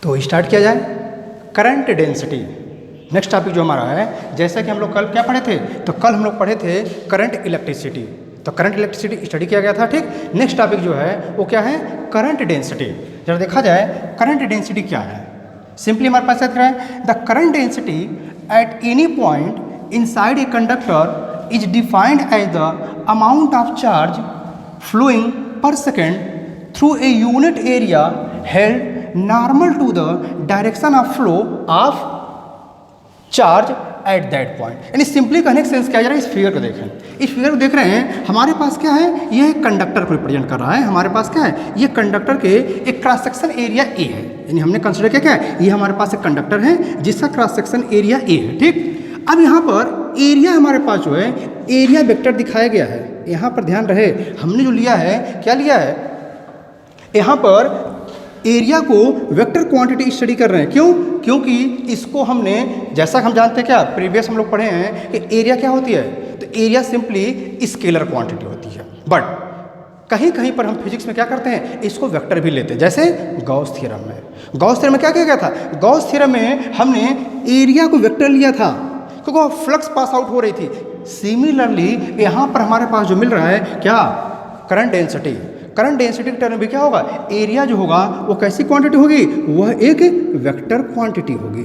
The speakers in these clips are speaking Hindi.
तो स्टार्ट किया जाए। करंट डेंसिटी नेक्स्ट टॉपिक जो हमारा है, जैसा कि हम लोग कल क्या पढ़े थे, तो कल हम लोग पढ़े थे करंट इलेक्ट्रिसिटी। तो करंट इलेक्ट्रिसिटी स्टडी किया गया था, ठीक। नेक्स्ट टॉपिक जो है वो क्या है, करंट डेंसिटी। जब देखा जाए करंट डेंसिटी क्या है, सिंपली हमारे पास याद है, the current density at any point inside a conductor is defined as the amount of charge flowing per second through a unit area held normal to the direction of flow of charge at that point. यानी सिंपली कहने का सेंस क्या जा रहा है, इस फिगर को देखें, इस फिगर को देख रहे हैं, हमारे पास क्या है, यह कंडक्टर को रिप्रेजेंट कर रहा है। हमारे पास क्या है, ये कंडक्टर के एक क्रॉस सेक्शन एरिया ए है, यानी हमने कंसिडर किया क्या है, ये हमारे पास एक कंडक्टर है जिसका क्रॉस सेक्शन एरिया ए है, ठीक। अब यहाँ पर एरिया हमारे पास जो है एरिया वेक्टर दिखाया गया है। यहाँ पर ध्यान रहे, हमने जो लिया है, क्या लिया है, यहाँ पर एरिया को वेक्टर क्वांटिटी स्टडी कर रहे हैं। क्यों? क्योंकि इसको हमने, जैसा हम जानते हैं क्या, प्रीवियस हम लोग पढ़े हैं कि एरिया क्या होती है, तो एरिया सिंपली स्केलर क्वांटिटी होती है। बट कहीं कहीं पर हम फिजिक्स में क्या करते हैं, इसको वेक्टर भी लेते हैं, जैसे गॉस थ्योरम में। गॉस थ्योरम में क्या किया गया था, गॉस थ्योरम में हमने एरिया को वेक्टर लिया था क्योंकि फ्लक्स पास आउट हो रही थी। सिमिलरली यहाँ पर हमारे पास जो मिल रहा है क्या, करंट डेंसिटी। करंट डेंसिटी के टर्म में क्या होगा, एरिया जो होगा वो कैसी क्वांटिटी होगी, वह एक वेक्टर क्वांटिटी होगी।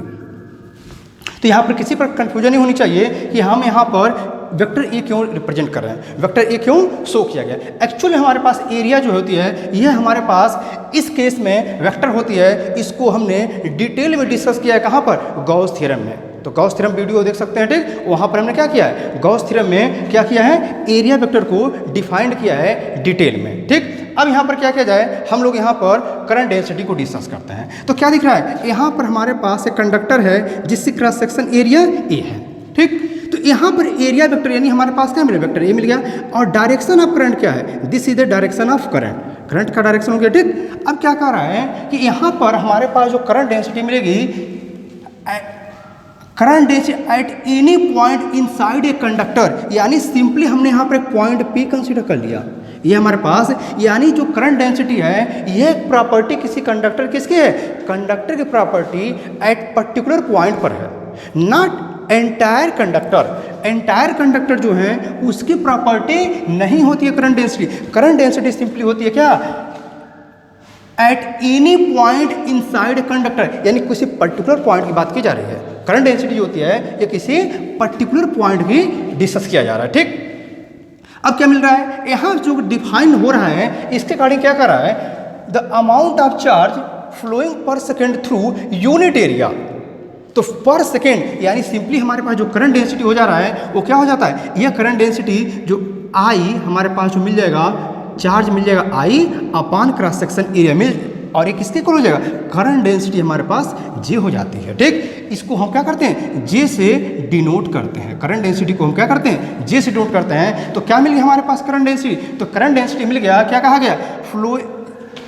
तो यहाँ पर किसी पर कंफ्यूजन नहीं होनी चाहिए कि हम यहाँ पर वेक्टर ए क्यों रिप्रेजेंट कर रहे हैं, वेक्टर ए क्यों शो किया गया। एक्चुअली हमारे पास एरिया जो होती है, यह हमारे पास इस केस में वेक्टर होती है। इसको हमने डिटेल में डिस्कस किया है, कहाँ पर, गॉस थ्योरम में। तो गॉस थ्योरम वीडियो देख सकते हैं, ठीक। वहाँ पर हमने क्या किया है, गॉस थ्योरम में क्या किया है, एरिया वेक्टर को डिफाइंड किया है डिटेल में, ठीक। अब यहाँ पर क्या किया जाए, हम लोग यहाँ पर करंट डेंसिटी को डिस्कस करते हैं। तो क्या दिख रहा है, यहाँ पर हमारे पास एक कंडक्टर है जिससे क्रॉस सेक्शन एरिया ए है, ठीक। तो यहाँ पर एरिया वेक्टर यानी हमारे पास क्या मिला, वेक्टर ए मिल गया। और डायरेक्शन ऑफ करंट क्या है, this is the direction of current, current का डायरेक्शन हो गया, ठीक। अब क्या कह रहा है कि यहाँ पर हमारे पास जो करंट डेंसिटी मिलेगी, current density at any point inside a conductor, यानी सिंपली हमने यहाँ पर एक पॉइंट पी कंसीडर कर लिया, ये हमारे पास, यानी जो करंट डेंसिटी है ये प्रॉपर्टी किसी कंडक्टर किसकी है, कंडक्टर की प्रॉपर्टी एट पर्टिकुलर पॉइंट पर है, not entire conductor. Entire conductor जो है उसकी प्रॉपर्टी नहीं होती है current density. Current density simply होती है क्या, eight any point inside conductor, यानी किसी पर्टिकुलर पॉइंट की बात की जा रही है। करंट डेंसिटी जो होती है ये किसी पर्टिकुलर पॉइंट की डिस्कस किया जा रहा है, ठीक। अब क्या मिल रहा है, यहाँ जो डिफाइन हो रहा है इसके अकॉर्डिंग क्या कर रहा है, the amount of charge flowing per second through unit area. तो पर सेकेंड यानी सिंपली हमारे पास जो करंट डेंसिटी हो जा रहा है वो क्या हो जाता है, यह करंट डेंसिटी जो आई हमारे पास जो मिल जाएगा, चार्ज मिल जाएगा आई अपॉन क्रॉस सेक्शन एरिया मिल, और ये किसके इक्वल हो जाएगा, करंट डेंसिटी हमारे पास जे हो जाती है, ठीक। इसको हम क्या करते हैं, जे से डिनोट करते हैं। करंट डेंसिटी को हम क्या करते हैं, जे से डिनोट करते हैं। तो क्या मिल गया हमारे पास करंट डेंसिटी, तो करंट डेंसिटी मिल गया, क्या कहा गया, flow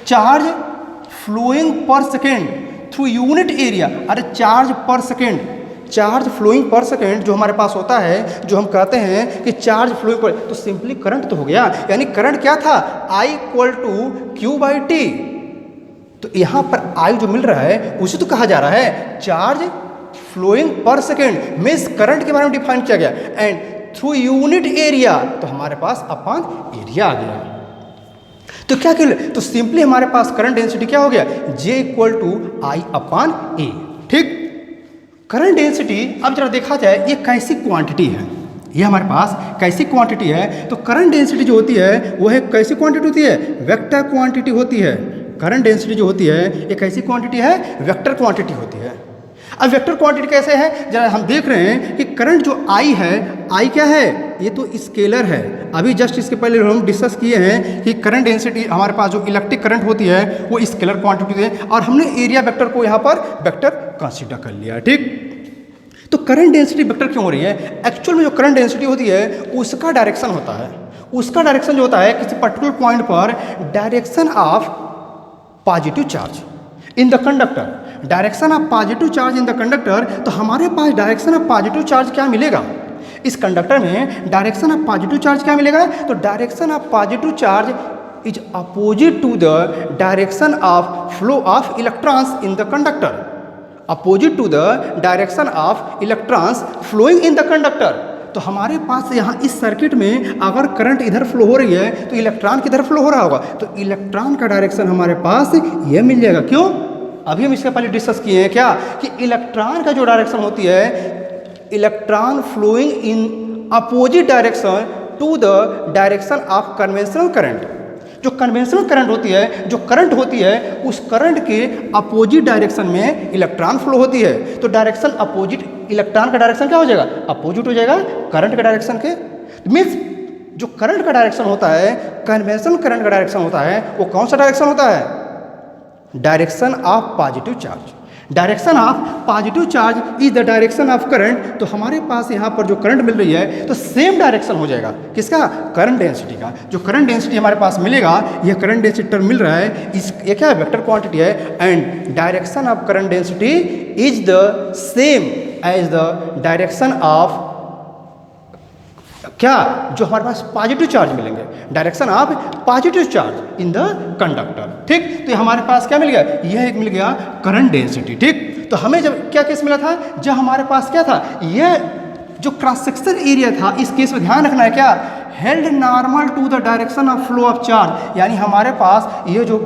charge flowing per second through unit area. अरे charge per second, charge flowing per second जो हमारे पास होता है, जो हम कहते हैं कि चार्ज फ्लोइंग पर, तो सिंपली करंट तो हो गया, यानी करंट क्या था, I equal to Q by T. तो यहाँ पर आई जो मिल रहा है उसे तो कहा जा रहा है charge flowing per second, means current के बारे में डिफाइन किया गया, एंड थ्रू यूनिट एरिया, तो हमारे पास अपॉन एरिया आ गया। तो क्या कर, तो सिंपली हमारे पास करंट डेंसिटी क्या हो गया, J equal to I upon A, ठीक। करंट डेंसिटी अब जरा देखा जाए ये कैसी क्वांटिटी है, ये हमारे पास कैसी क्वांटिटी है। तो करंट डेंसिटी जो होती है वो है कैसी क्वांटिटी होती है, वेक्टर क्वांटिटी होती है। करंट डेंसिटी जो होती है ये कैसी क्वांटिटी है, वेक्टर क्वांटिटी होती है। अब वेक्टर क्वांटिटी कैसे है, जरा हम देख रहे हैं कि करंट जो आई है, आई क्या है, ये तो स्केलर है। अभी जस्ट इसके पहले हम डिस्कस किए हैं कि करंट डेंसिटी हमारे पास जो इलेक्ट्रिक करंट होती है वो स्केलर क्वांटिटी है, और हमने एरिया वेक्टर को यहाँ पर वेक्टर कंसीडर कर लिया, ठीक। तो करंट डेंसिटी वेक्टर क्यों हो रही है, एक्चुअल में जो करंट डेंसिटी होती है उसका डायरेक्शन होता है, उसका डायरेक्शन जो होता है किसी पर्टिकुलर पॉइंट पर direction of positive charge in the conductor, direction of positive charge in the conductor. तो हमारे पास डायरेक्शन ऑफ पॉजिटिव चार्ज क्या मिलेगा, इस कंडक्टर में डायरेक्शन ऑफ पॉजिटिव चार्ज क्या मिलेगा, तो direction of positive charge is opposite to the direction of flow of electrons in the conductor, opposite to the direction of electrons flowing in the conductor. तो हमारे पास यहाँ इस सर्किट में अगर करंट इधर फ्लो हो रही है तो इलेक्ट्रॉन किधर फ्लो हो रहा होगा, तो इलेक्ट्रॉन का डायरेक्शन हमारे पास ये मिल जाएगा। क्यों? अभी हम इसके पहले डिस्कस किए हैं क्या कि इलेक्ट्रॉन का जो डायरेक्शन होती है, electron flowing in opposite direction to the direction of conventional current. जो कन्वेंशनल करंट होती है, जो करंट होती है, उस करंट के अपोजिट डायरेक्शन में इलेक्ट्रॉन फ्लो होती है। तो डायरेक्शन अपोजिट, इलेक्ट्रॉन का डायरेक्शन क्या हो जाएगा? अपोजिट हो जाएगा करंट के डायरेक्शन के। मीन्स जो करंट का डायरेक्शन होता है, कन्वेंशनल करंट का डायरेक्शन होता है, वो कौन सा डायरेक्शन होता है? Direction of positive charge. Direction of positive charge is the direction of current. तो हमारे पास यहाँ पर जो करंट मिल रही है तो सेम डायरेक्शन हो जाएगा किसका? करंट डेंसिटी का। जो करंट डेंसिटी हमारे पास मिलेगा, यह करंट डेंसिटी टर्म मिल रहा है, इस ये क्या है? वेक्टर क्वांटिटी है। And direction of current density is the same as the direction of क्या? जो हमारे पास पॉजिटिव चार्ज मिलेंगे, direction of positive charge in the conductor. ठीक, तो हमारे पास क्या मिल गया? यह एक मिल गया करंट डेंसिटी। ठीक, तो हमें जब क्या केस मिला था? जब हमारे पास क्या था? यह जो क्रॉस सेक्शन एरिया था, इस केस में ध्यान रखना है क्या? Held normal to the direction of flow of charge. यानी हमारे पास ये जो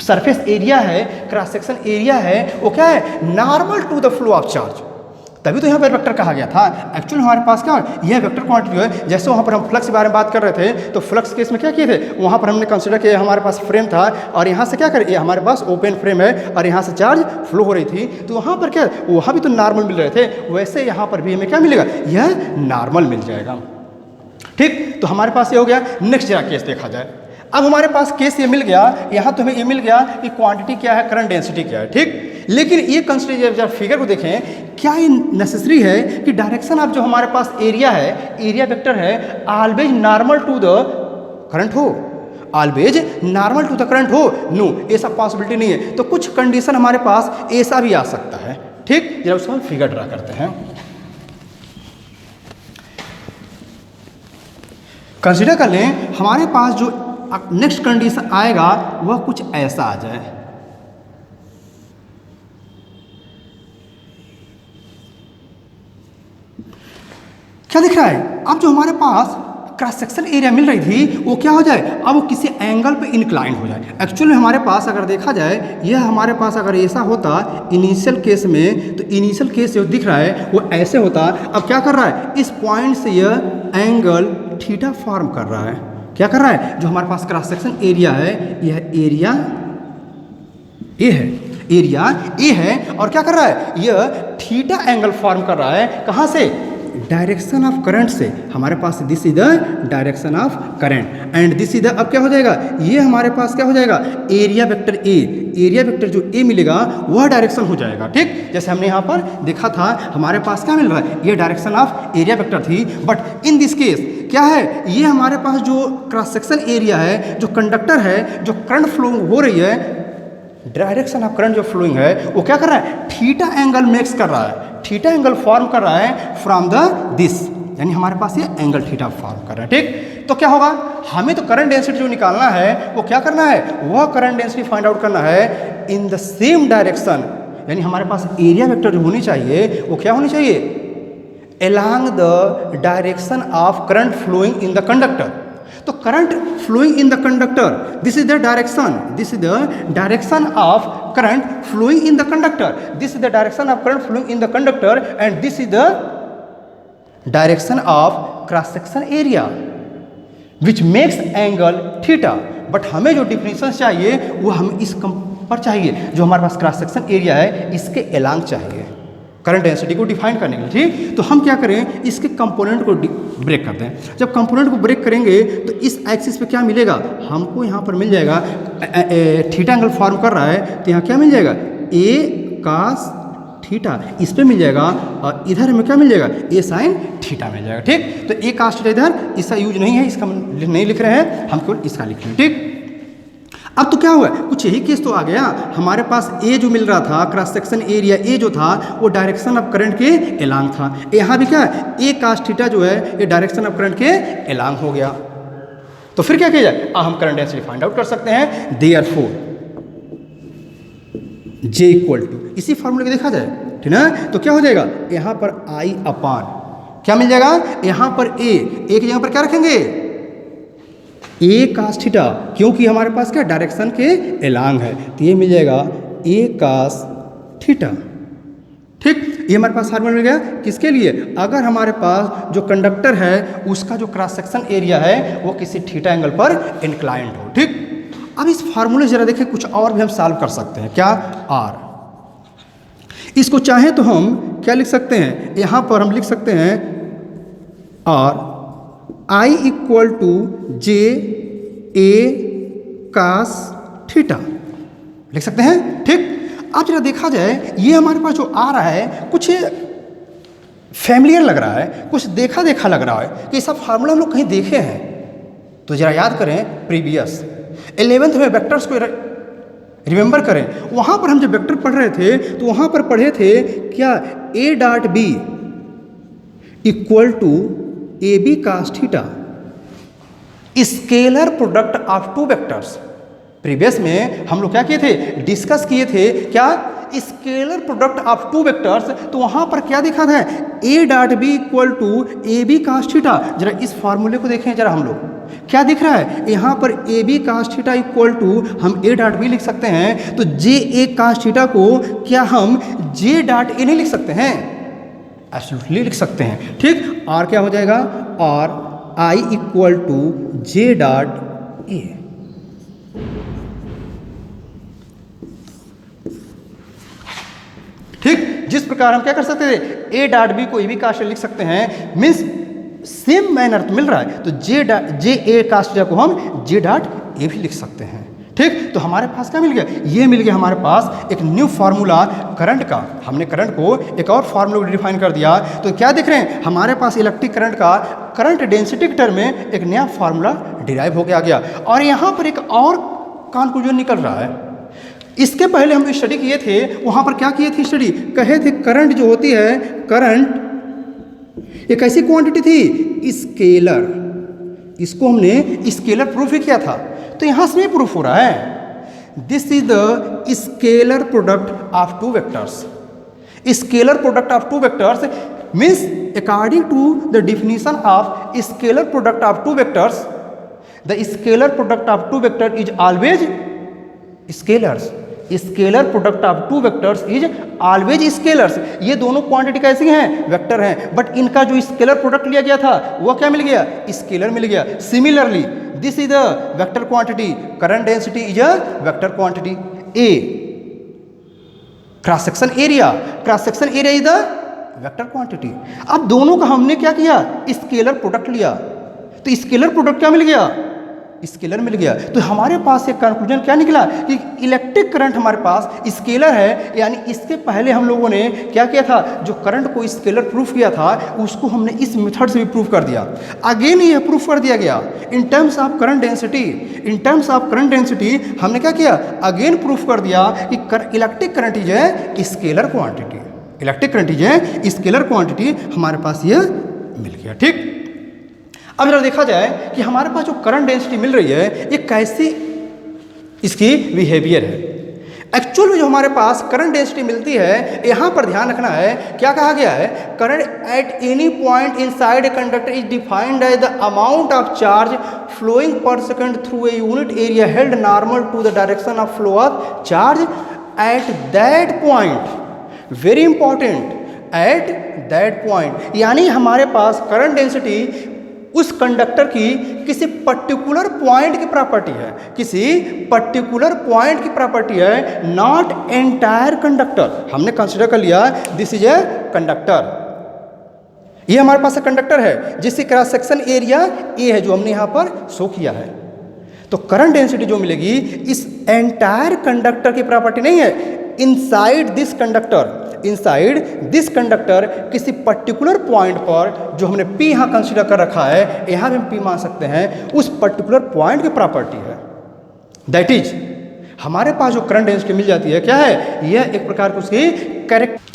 सरफेस एरिया है, क्रॉस सेक्शन एरिया है, वो क्या है? Normal to the flow of charge. तभी तो यहाँ पर वेक्टर कहा गया था। एक्चुअली हमारे पास क्या यह वेक्टर क्वांटिटी है। जैसे वहाँ पर हम फ्लक्स के बारे में बात कर रहे थे, तो फ्लक्स केस में क्या किए थे? वहाँ पर हमने कंसिडर किया हमारे पास फ्रेम था और यहाँ से क्या करें, ये हमारे पास ओपन फ्रेम है और यहाँ से चार्ज फ्लो हो रही थी। तो वहाँ पर क्या, वहाँ भी तो नॉर्मल मिल रहे थे, वैसे यहाँ पर भी हमें क्या मिलेगा? यह नॉर्मल मिल जाएगा। ठीक, तो हमारे पास ये हो गया। नेक्स्ट जरा केस देखा जाए। अब हमारे पास केस ये मिल गया, यहाँ तो हमें ये मिल गया कि क्वांटिटी क्या है, करंट डेंसिटी क्या है। ठीक, लेकिन ये कंसिडर जब फिगर को देखें, क्या ये नेसेसरी है कि डायरेक्शन ऑफ जो हमारे पास एरिया है, एरिया वेक्टर है, always normal to the current हो? Always normal to the current हो? नो, ऐसा पॉसिबिलिटी नहीं है। तो कुछ कंडीशन हमारे पास ऐसा भी आ सकता है। ठीक, जब उसको हम फिगर ड्रा करते हैं, कंसिडर कर लें हमारे पास जो नेक्स्ट कंडीशन आएगा वह कुछ ऐसा आ जाए। क्या दिख रहा है? अब जो हमारे पास क्रॉस सेक्शन एरिया मिल रही थी वो क्या हो जाए? अब वो किसी एंगल पे इंक्लाइन हो जाए। एक्चुअली हमारे पास अगर देखा जाए, यह हमारे पास अगर ऐसा होता इनिशियल केस में, तो इनिशियल केस जो दिख रहा है वो ऐसे होता। अब क्या कर रहा है? इस पॉइंट से यह एंगल थीटा फॉर्म कर रहा है। क्या कर रहा है? जो हमारे पास क्रॉस सेक्शन एरिया है, यह एरिया ए है, एरिया ए है, और क्या कर रहा है? यह थीटा एंगल फॉर्म कर रहा है। कहाँ से? डायरेक्शन ऑफ करंट से। हमारे पास this is the direction of current and this is the, अब क्या हो जाएगा? ये हमारे पास क्या हो जाएगा? Area vector A. Area vector जो ए मिलेगा वह डायरेक्शन हो जाएगा। ठीक, जैसे हमने यहाँ पर देखा था, हमारे पास क्या मिल रहा है? ये डायरेक्शन ऑफ एरिया वेक्टर थी। बट इन दिस केस क्या है? ये हमारे पास जो क्रॉस सेक्शन एरिया है, जो कंडक्टर है, जो करंट फ्लो हो रही है, डायरेक्शन ऑफ करंट जो फ्लोइंग है, वो क्या कर रहा है? थीटा एंगल मेक्स कर रहा है, थीटा एंगल फॉर्म कर रहा है फ्रॉम द दिस। यानी हमारे पास ये एंगल थीटा फॉर्म कर रहा है। ठीक, तो क्या होगा? हमें तो करंट डेंसिटी जो निकालना है वो क्या करना है? वह करंट डेंसिटी फाइंड आउट करना है इन द सेम डायरेक्शन। यानी हमारे पास एरिया वेक्टर जो होनी चाहिए वो क्या होनी चाहिए? along the direction of current flowing in the conductor। तो current flowing in the conductor, this is the direction, this is the direction of current flowing in the conductor, this is the direction of current flowing in the conductor and this is the direction of cross section area which makes angle theta. But हमें जो डिफिनेशन चाहिए वो हमें इस पर चाहिए, जो हमारे पास क्रॉस सेक्शन एरिया है इसके एलांग चाहिए करंट डेंसिटी को डिफाइन करने के लिए। ठीक, तो हम क्या करें? इसके कंपोनेंट को ब्रेक करते हैं। जब कंपोनेंट को ब्रेक करेंगे तो इस एक्सिस पे क्या मिलेगा? हमको यहाँ पर मिल जाएगा, थीटा एंगल फॉर्म कर रहा है तो यहाँ क्या मिल जाएगा? ए कास थीटा, इस पे मिल जाएगा, और इधर हमें क्या मिल जाएगा? ए साइन थीटा मिल जाएगा। ठीक, तो ए कास थीटा इधर, इसका यूज नहीं है, इसका नहीं लिख रहे हैं, हम केवल इसका लिख रहे हैं। ठीक, अब तो क्या हुआ? कुछ यही केस तो आ गया। हमारे पास ए जो मिल रहा था, क्रॉस सेक्शन एरिया ए जो था, वो डायरेक्शन ऑफ करंट के एलांग था। यहाँ भी क्या है? ए कास थीटा जो है ये डायरेक्शन ऑफ करंट के एलांग हो गया। तो फिर क्या किया जाए, हम करंट डेंसिटी फाइंड आउट कर सकते हैं। देयरफॉर जे इक्वल टू, इसी फॉर्मूले को देखा जाए, ठीक ना, तो क्या हो जाएगा, यहाँ पर आई अपान क्या मिल जाएगा, यहाँ पर ए की जगह पर क्या रखेंगे, ए कास थीटा, क्योंकि हमारे पास क्या डायरेक्शन के एलांग है, तो ये मिल जाएगा ए कास थीटा। ठीक, ये हमारे पास फार्मूला मिल गया किसके लिए, अगर हमारे पास जो कंडक्टर है उसका जो क्रॉस सेक्शन एरिया है वो किसी थीटा एंगल पर इंक्लाइंड हो। ठीक, अब इस फार्मूले जरा देखें, कुछ और भी हम सॉल्व कर सकते हैं। क्या, आर, इसको चाहें तो हम क्या लिख सकते हैं, यहाँ पर हम लिख सकते हैं R I equal to J A cos theta लिख सकते हैं। ठीक, अब जरा देखा जाए, ये हमारे पास जो आ रहा है कुछ फैमिलियर लग रहा है, कुछ देखा देखा लग रहा है कि सब फार्मूला हम लोग कहीं देखे हैं। तो जरा याद करें, प्रीवियस 11th में वेक्टर्स को रिमेंबर करें, वहाँ पर हम जब वेक्टर पढ़ रहे थे तो वहाँ पर पढ़े थे क्या, A dot B equal to A B cos theta, scalar product of two vectors. Previous में हम लोग क्या किए थे, डिस्कस किए थे क्या, scalar product of two vectors. तो वहां पर क्या देखा था, A dot B equal to A B cos theta. जरा इस फॉर्मूले को देखें जरा, हम लोग क्या दिख रहा है, यहाँ पर A B cos theta equal to हम ए डॉट बी लिख सकते हैं, तो जे ए कास थीटा को क्या हम जे डॉट ए नहीं लिख सकते हैं, एब्सोल्युटली लिख सकते हैं। ठीक, आर क्या हो जाएगा, R I equal to J dot A. ठीक, जिस प्रकार हम क्या कर सकते थे, ए डॉट बी को ए बी कास्ट लिख सकते हैं, मीन्स सेम मैनर तो मिल रहा है, तो जे ए कास्ट को हम जे डॉट ए भी लिख सकते हैं। ठीक, तो हमारे पास क्या मिल गया, ये मिल गया हमारे पास एक न्यू फार्मूला करंट का। हमने करंट को एक और फार्मूला डिफाइन कर दिया, तो क्या देख रहे हैं, हमारे पास इलेक्ट्रिक करंट का करंट डेंसिटी के टर्म में एक नया फार्मूला डिराइव हो गया। और यहाँ पर एक और कंक्लूजन निकल रहा है। इसके पहले हम जो स्टडी किए थे वहाँ पर क्या किए थे स्टडी, कहे थे करंट जो होती है, करंट एक ऐसी क्वांटिटी थी स्केलर, इसको हमने स्केलर प्रूफ ही किया था। तो यहाँ से भी प्रूफ हो रहा है, this is the scalar product of two vectors. Scalar product of two vectors means according to the definition of scalar product of two vectors, the scalar product of two vector is always scalars. Scalar product of two vectors is always scalars. ये दोनों क्वांटिटी कैसी हैं, वेक्टर हैं, बट इनका जो स्केलर प्रोडक्ट लिया गया था वो क्या मिल गया, स्केलर मिल गया। Similarly this is a vector quantity, current density is a vector quantity. A cross section area, cross section area is the vector quantity. अब दोनों का हमने क्या किया, स्केलर प्रोडक्ट लिया, तो स्केलर प्रोडक्ट क्या मिल गया, स्केलर मिल गया। तो हमारे पास एक कंक्लूजन क्या निकला कि इलेक्ट्रिक करंट हमारे पास स्केलर है, यानी इसके पहले हम लोगों ने क्या किया था, जो करंट को स्केलर प्रूफ किया था उसको हमने इस मेथड से भी प्रूफ कर दिया। अगेन ये प्रूफ कर दिया गया in terms of current density. In terms of current density हमने क्या किया, अगेन प्रूफ कर दिया कि electric current is a scalar quantity. Electric current is a scalar quantity, हमारे पास ये मिल गया। ठीक, अब जरा देखा जाए कि हमारे पास जो करंट डेंसिटी मिल रही है ये कैसी इसकी बिहेवियर है। एक्चुअल में जो हमारे पास करंट डेंसिटी मिलती है, यहाँ पर ध्यान रखना है, क्या कहा गया है, current at any point inside a conductor is defined as the amount of charge flowing per second through a unit area held normal to the direction of flow of charge at that point. Very important, at that point, यानी हमारे पास करंट डेंसिटी उस कंडक्टर की किसी पर्टिकुलर पॉइंट की प्रॉपर्टी है, किसी पर्टिकुलर पॉइंट की प्रॉपर्टी है, नॉट एंटायर कंडक्टर। हमने कंसीडर कर लिया दिस इज ए कंडक्टर, ये हमारे पास कंडक्टर है जिसकी क्रॉस सेक्शन एरिया ए है, जो हमने यहाँ पर शो किया है। तो करंट डेंसिटी जो मिलेगी इस एंटायर कंडक्टर की प्रॉपर्टी नहीं है, inside this conductor, inside this conductor किसी पर्टिकुलर पॉइंट पर, जो हमने P यहाँ कंसीडर कर रखा है, यहाँ भी हम P मान सकते हैं, उस पर्टिकुलर पॉइंट की प्रॉपर्टी है। दैट इज हमारे पास जो करंट डेंसिटी मिल जाती है, क्या है, यह एक प्रकार की उसकी कैरेक्टर।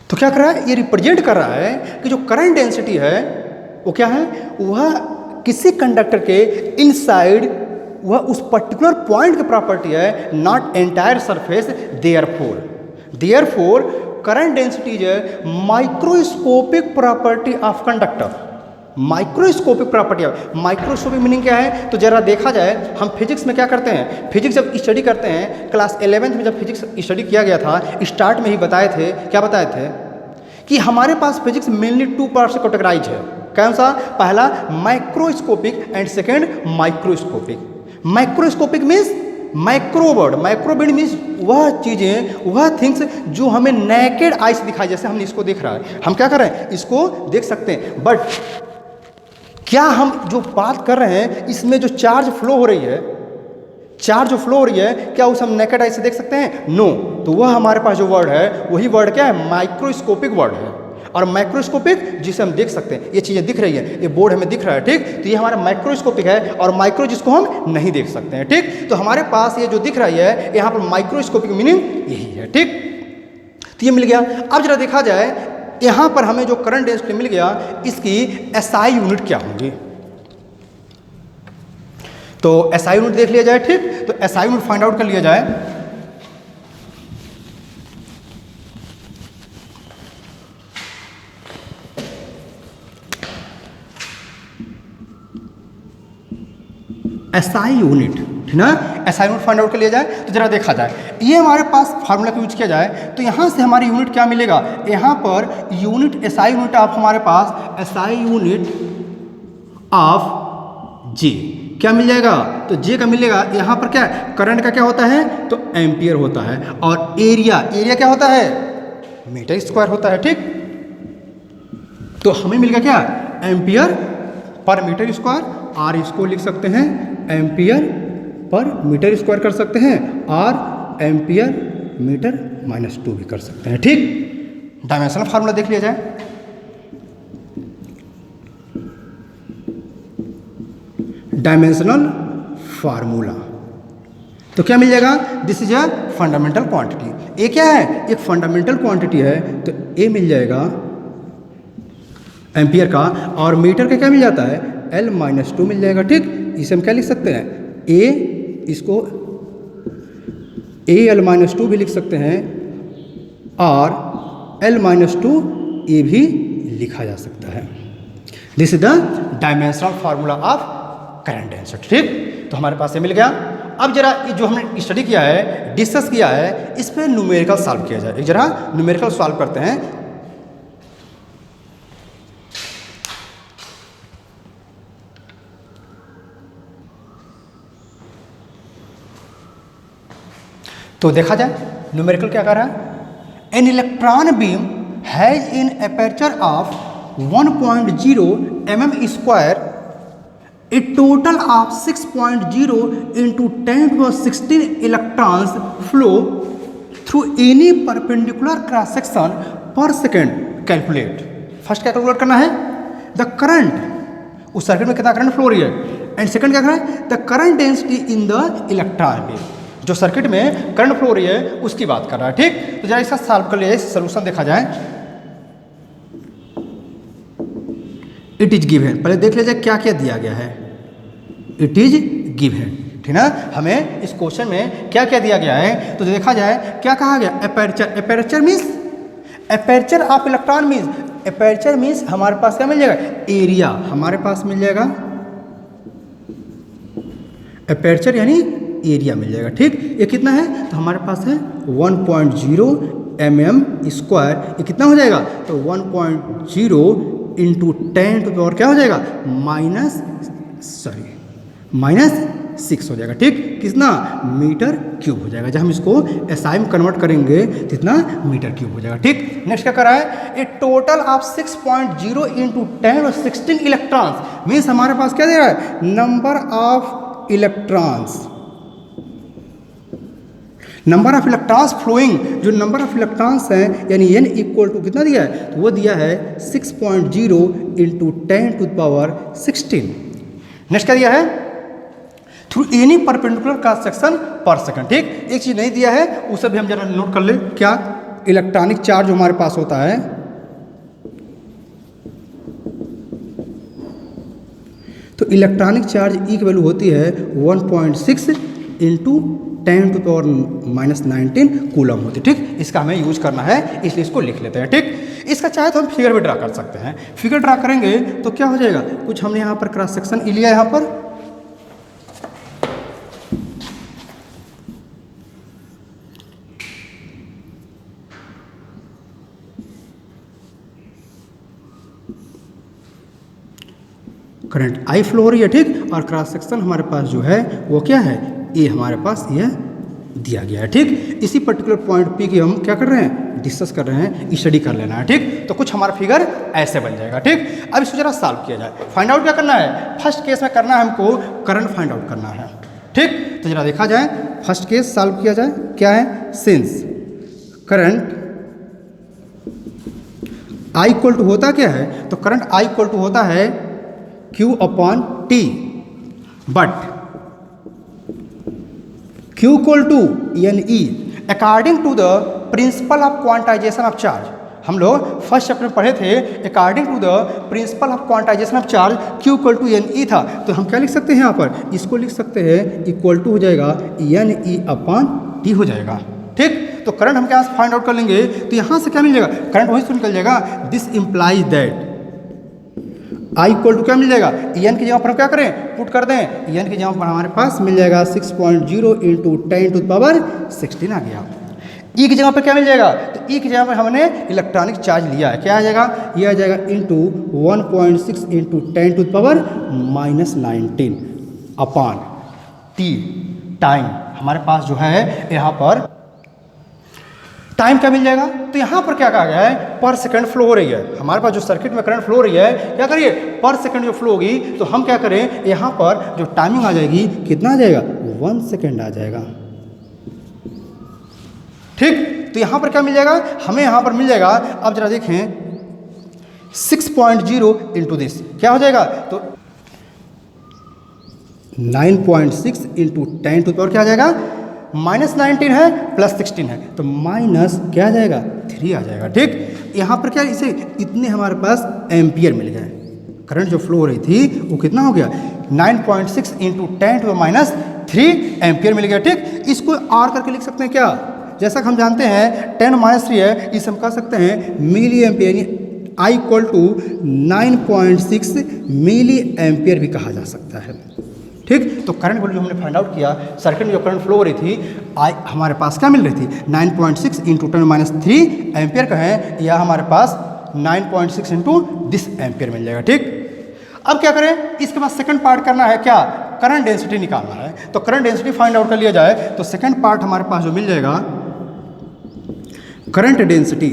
तो क्या कर रहा है, ये रिप्रेजेंट कर रहा है कि जो करंट डेंसिटी है वो क्या है, वह किसी कंडक्टर के इनसाइड वह उस पर्टिकुलर पॉइंट की प्रॉपर्टी है, not entire surface. Therefore current density is microscopic property of conductor. Microscopic property है। माइक्रोस्कोपिक मीनिंग क्या है? तो जरा देखा जाए, हम फिजिक्स में क्या करते हैं, फिजिक्स जब स्टडी करते हैं, क्लास 11th में जब फिजिक्स स्टडी किया गया था, स्टार्ट में ही बताए थे, क्या बताए थे कि हमारे पास फिजिक्स मेनली 2 पार्ट से कैटेगराइज है। कौन सा? पहला microscopic and second microscopic. Microscopic means micro word, माइक्रोबिड मीन्स वह चीज़ें, वह थिंग्स जो हमें नेकेड आई से दिखाई, जैसे हमने इसको देख रहा है, हम क्या कर रहे हैं, इसको देख सकते हैं, बट क्या हम जो बात कर रहे हैं इसमें जो चार्ज फ्लो हो रही है, चार्ज जो फ्लो हो रही है, क्या उसे हम नेकेड आई से देख सकते हैं? नो। तो वह हमारे पास जो वर्ड है वही वर्ड क्या है? माइक्रोस्कोपिक वर्ड है। और माइक्रोस्कोपिक जिसे हम देख सकते हैं, ये चीज़ें दिख रही है, ये बोर्ड हमें दिख रहा है, ठीक, तो ये हमारा माइक्रोस्कोपिक है, और माइक्रो जिसको हम नहीं देख सकते हैं, ठीक। तो हमारे पास ये जो दिख रही है, यहाँ पर माइक्रोस्कोपिक मीनिंग यही है, ठीक। तो ये मिल गया। अब जरा देखा जाए, यहाँ पर हमें जो करंट डेंसिटी मिल गया, इसकी एसआई यूनिट क्या होंगी, तो एसआई यूनिट देख लिया जाए, ठीक। तो एसआई यूनिट फाइंड आउट कर लिया जाए। एसआई यूनिट, ठीक ना, एसआई यूनिट फाइंड आउट कर लिया जाए। तो जरा देखा जाए, ये हमारे पास फार्मूला का यूज किया जाए, तो यहाँ से हमारी यूनिट क्या मिलेगा, यहाँ per unit SI unit of हमारे पास एसआई यूनिट ऑफ जे क्या मिल जाएगा, तो जे का मिलेगा। यहाँ पर क्या करंट का क्या होता है, तो एम्पियर होता है, और एरिया क्या होता है, मीटर स्क्वायर होता है, ठीक। तो हमें मिल गया क्या, ampere per metre square, are इसको लिख सकते हैं एम्पियर पर मीटर स्क्वायर कर सकते हैं, और एम्पियर मीटर -2 भी कर सकते हैं, ठीक। डायमेंशनल फार्मूला देख लिया जाए। डायमेंशनल फार्मूला तो क्या मिल जाएगा, this is a fundamental quantity. ए क्या है, एक फंडामेंटल क्वांटिटी है, तो ए मिल जाएगा एम्पियर का, और मीटर का क्या मिल जाता है, L-2 मिल जाएगा, ठीक। इसे हम क्या लिख सकते हैं, ए, इसको Al-2 भी लिख सकते हैं, और L-2 ए भी लिखा जा सकता है। This is the dimensional formula of current density, ठीक। तो हमारे पास ये मिल गया। अब जरा जो हमने स्टडी किया है, डिस्कस किया है, इस पर न्यूमेरिकल सॉल्व किया जाए। एक जरा न्यूमेरिकल सॉल्व करते हैं। तो देखा जाए न्यूमेरिकल क्या कर रहा है, an electron beam has in aperture of 1.0 mm² a total of 6.0 into 10⁻16 electrons flow through any perpendicular cross section per second. Calculate. First क्या कैलकुलेट करना है, द करंट, उस सर्किट में कितना करंट फ्लो हो रही है, एंड सेकंड क्या करना है, the current density in the electron beam, जो सर्किट में करंट फ्लो हो रही है उसकी बात कर रहा है, ठीक। तो जरा इसका सॉल्व कर लिया, सोल्यूशन देखा जाए। इट इज गिवन, पहले देख लीजिए क्या क्या दिया गया है, इट इज गिवन, ठीक ना। हमें इस क्वेश्चन में क्या क्या दिया गया है, तो देखा जाए क्या कहा गया, aperture, aperture means aperture of electron means, aperture means हमारे पास क्या मिल जाएगा, एरिया हमारे पास मिल जाएगा, अपर्चर यानी एरिया मिल जाएगा, ठीक। ये कितना है, तो हमारे पास है 1.0 mm², ये कितना हो जाएगा, तो 1.0 इंटू 10⁻, क्या हो जाएगा, -6 हो जाएगा, ठीक। कितना, मीटर क्यूब हो जाएगा। जब हम इसको एसआई में कन्वर्ट करेंगे तो इतना मीटर क्यूब हो जाएगा, ठीक। नेक्स्ट क्या करा है, a total of 6.0 into 10⁻16 electrons means हमारे पास क्या दे रहा है, number of electrons, number of electrons flowing, जो नंबर ऑफ इलेक्ट्रॉन्स हैं यानी n इक्वल टू कितना दिया है, तो वो दिया है 6.0 इंटू 10⁻16। नेक्स्ट क्या दिया है, through any perpendicular cross section पर सेकंड, ठीक। एक चीज़ नहीं दिया है, उसे भी हम जरा नोट कर ले, क्या, इलेक्ट्रॉनिक चार्ज हमारे पास होता है, तो इलेक्ट्रॉनिक चार्ज ई की वैल्यू होती है 1.6 इंटू 10⁻⁻19 कूलम होती है। ठीक, इसका हमें यूज करना है, इसलिए इसको लिख लेते हैं। ठीक, इसका चाहे तो हम फिगर भी ड्रा कर सकते हैं। फिगर ड्रा करेंगे तो क्या हो जाएगा, कुछ हमने यहाँ पर क्रॉस सेक्शन लिया यहाँ पर, करंट आई फ्लो हो रही है। ठीक, और क्रॉस सेक्शन हमारे पास जो है वो क्या है, ये हमारे पास ये दिया गया है। ठीक, इसी पर्टिकुलर पॉइंट पी की हम क्या कर रहे हैं, डिस्कस कर रहे हैं, स्टडी कर लेना है। ठीक, तो कुछ हमारा फिगर ऐसे बन जाएगा। ठीक, अब इसको जरा सॉल्व किया जाए। फाइंड आउट क्या करना है, फर्स्ट केस में करना है हमको करंट फाइंड आउट करना है। ठीक, तो जरा देखा जाए, फर्स्ट केस सॉल्व किया जाए। क्या है, since current I equal to होता क्या है, तो करंट आई इक्वल टू होता है Q upon T, but Q equal to NE according to the principle of quantization of charge. हम लोग फर्स्ट चैप्टर में पढ़े थे, according to the principle of quantization of charge Q equal to NE था। तो हम क्या लिख सकते हैं यहाँ पर, इसको लिख सकते हैं इक्वल टू हो जाएगा NE अपॉन T हो जाएगा। ठीक, तो करंट हम क्या फाइंड आउट कर लेंगे, तो यहाँ से क्या मिल जाएगा, करंट वही से निकल जाएगा। This implies that I equal to क्या मिल जाएगा, एन की जगह पर हम क्या करें, पुट कर दें, एन की जगह पर हमारे पास मिल जाएगा 6.0 इंटू 10⁻16 आ गया। ई की जगह पर क्या मिल जाएगा, तो ई की जगह पर हमने इलेक्ट्रॉनिक चार्ज लिया है, क्या आ जाएगा, ये आ जाएगा into 1.6 into 10⁻19 upon T, time हमारे पास जो है यहाँ पर टाइम क्या मिल जाएगा, तो यहाँ पर क्या कहा गया है, पर सेकंड फ्लो हो रही है। हमारे पास जो सर्किट में करंट फ्लो हो रही है, क्या करिए, पर सेकंड जो फ्लो होगी, तो हम क्या करें, यहाँ पर जो टाइमिंग आ जाएगी, कितना आ जाएगा, 1 सेकंड आ जाएगा। ठीक, तो यहाँ पर क्या मिल जाएगा, हमें यहाँ पर मिल जाएगा, अब जरा देखें 6.0 इंटू दिस क्या हो जाएगा, तो 9.6 इंटू 10⁻, क्या आ जाएगा, -19 है प्लस 16 है, तो माइनस क्या आ जाएगा, 3 आ जाएगा। ठीक, यहाँ पर क्या, इसे इतने हमारे पास एम्पियर मिल गए। करंट जो फ्लो हो रही थी वो कितना हो गया, 9.6 इंटू 10⁻³ एम्पियर मिल गया। ठीक, इसको आर करके लिख सकते हैं क्या, जैसा कि हम जानते हैं 10⁻³ है, इसे हम कह सकते हैं milli ampere, I equal to 9.6 milli ampere भी कहा जा सकता है। ठीक, तो करंट वैल्यू हमने फाइंड आउट किया, सर्किट में जो करंट फ्लो हो रही थी, हमारे पास क्या मिल रही थी, 9.6 इंटू 10⁻³ एम्पियर का है, या हमारे पास 9.6 इंटू दिस एम्पियर मिल जाएगा। ठीक, अब क्या करें, इसके बाद सेकंड पार्ट करना है, क्या, करंट डेंसिटी निकालना है। तो करंट डेंसिटी फाइंड आउट कर लिया जाए, तो सेकंड पार्ट हमारे पास जो मिल जाएगा, करंट डेंसिटी,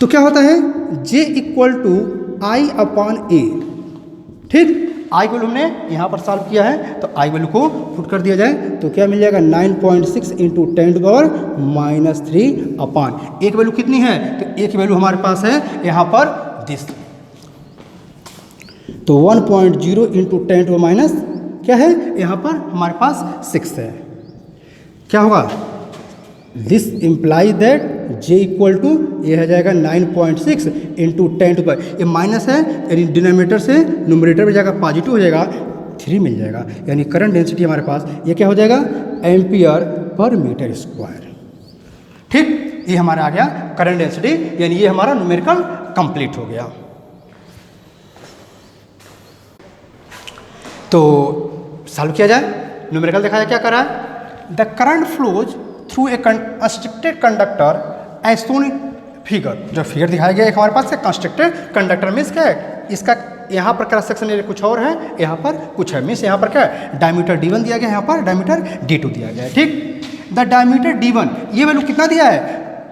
तो क्या होता है, J equal to I upon A. ठीक, आई वैल्यू हमने यहाँ पर सॉल्व किया है, तो आई वैल्यू को पुट कर दिया जाए, तो क्या मिल जाएगा, 9.6 इंटू 10⁻³ अपॉन एक वैल्यू कितनी है, तो एक वैल्यू हमारे पास है यहाँ पर दिस, तो 1.0 इंटू 10⁻, क्या है यहाँ पर हमारे पास 6 है, क्या होगा, this imply that J equal to, ये हो जाएगा 9.6 इंटू 10⁻, ये माइनस है, यानी डिनोमिनेटर से न्यूमरेटर में जाएगा पॉजिटिव हो जाएगा, 3 मिल जाएगा, यानी करंट डेंसिटी हमारे पास ये क्या हो जाएगा, एम्पियर पर मीटर स्क्वायर। ठीक, ये हमारा आ गया करंट डेंसिटी, यानी ये हमारा न्यूमेरिकल कंप्लीट हो गया। तो सॉल्व किया जाए, न्यूमेरिकल देखा जाए क्या कर रहा है, the current flows through a constructed conductor as shown figure, जो फिगर दिखाया गया है हमारे पास कंस्ट्रक्टेड कंडक्टर मीन्स क्या है, इसका यहाँ पर क्रॉस सेक्शन एरिया कुछ और है, यहाँ पर कुछ है, मीन्स यहाँ पर क्या है, डायमीटर D1 दिया गया है, यहाँ पर डायमीटर D2 दिया गया है। ठीक, द डायमीटर D1 ये वैल्यू कितना दिया है,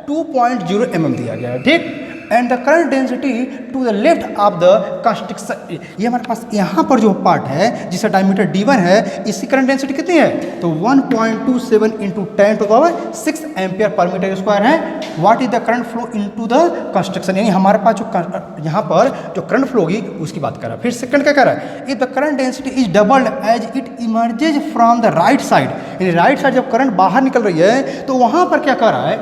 2.0 mm दिया गया है। ठीक, and the current density to the left of the construction, ये हमारे पास यहाँ पर जो पार्ट है जिसका डायमीटर D1 है, इसकी करंट डेंसिटी कितनी है, तो 1.27 into 10⁻6 ampere per metre square है। What is the current flow into the construction, यानी हमारे पास जो यहाँ पर जो करंट फ्लो होगी उसकी बात कर रहा है। फिर सेकंड क्या कर रहा है, if the current density is doubled as it emerges from the right side, यानी राइट साइड जब करंट बाहर निकल रही है तो वहाँ पर क्या कर रहा है,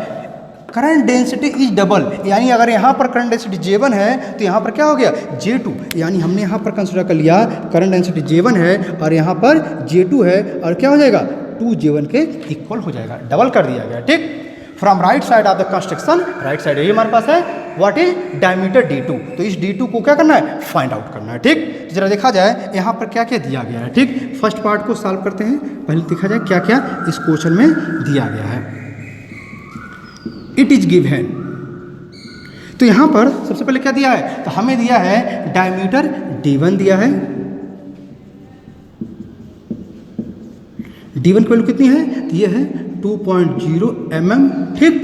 करंट डेंसिटी इज डबल, यानी अगर यहाँ पर करंट डेंसिटी J1 है तो यहाँ पर क्या हो गया J2, यानी हमने यहाँ पर कंसिडर कर लिया करंट डेंसिटी J1 है और यहाँ पर J2 है और क्या हो जाएगा 2J1 के इक्वल हो जाएगा, डबल कर दिया गया। ठीक, from right side of the construction, right side ये हमारे पास है व्हाट इज डायमीटर D2, तो इस D2 को क्या करना है फाइंड आउट करना है। ठीक, तो जरा देखा जाए यहाँ पर क्या क्या दिया गया है। ठीक, फर्स्ट पार्ट को सॉल्व करते हैं, पहले देखा जाए क्या क्या इस क्वेश्चन में दिया गया है। इट इज गिवन, तो यहाँ पर सबसे पहले क्या दिया है, तो हमें दिया है डायमीटर D1 दिया है, D1 की वैल्यू कितनी है, तो ये है 2.0 mm। ठीक,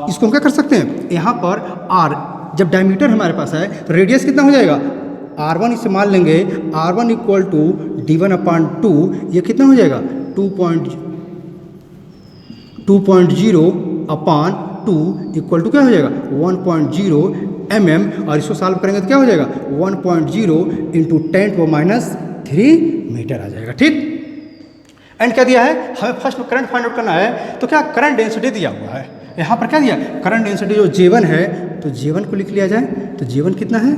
इसको हम क्या कर सकते हैं, यहाँ पर R जब डायमीटर हमारे पास है तो रेडियस कितना हो जाएगा R1, इसे मान लेंगे R1 इक्वल टू D1/2, ये कितना हो जाएगा 2.0/2 इक्वल टू क्या हो जाएगा 1.0 mm, और इसको सॉल्व करेंगे तो क्या हो जाएगा 1.0 इंटू 10⁻³ मीटर आ जाएगा। ठीक, एंड क्या दिया है, हमें फर्स्ट में करंट फाइंड आउट करना है, तो क्या करंट डेंसिटी दिया हुआ है, यहाँ पर क्या दिया करंट डेंसिटी जो J1 है, तो J1 को लिख लिया जाए, तो J1 कितना है